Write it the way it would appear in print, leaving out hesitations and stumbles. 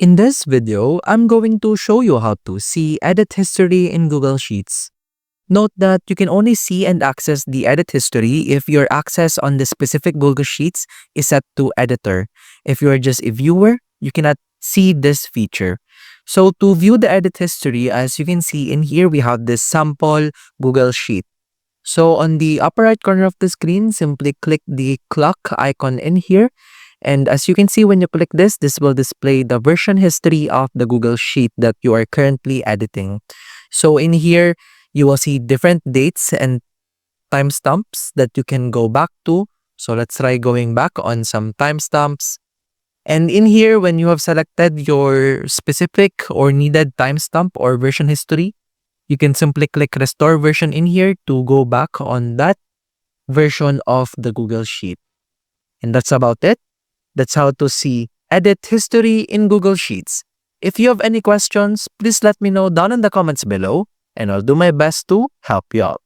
In this video, I'm going to show you how to see edit history in Google Sheets. Note that you can only see and access the edit history if your access on the specific Google Sheets is set to editor. If you are just a viewer, you cannot see this feature. So to view the edit history, as you can see in here, we have this sample Google Sheet. So on the upper right corner of the screen, simply click the clock icon in here. And as you can see, when you click this will display the version history of the Google Sheet that you are currently editing. So in here, you will see different dates and timestamps that you can go back to. So let's try going back on some timestamps. And in here, when you have selected your specific or needed timestamp or version history, you can simply click restore version in here to go back on that version of the Google Sheet. And that's about it. That's how to see edit history in Google Sheets. If you have any questions, please let me know down in the comments below, and I'll do my best to help you out.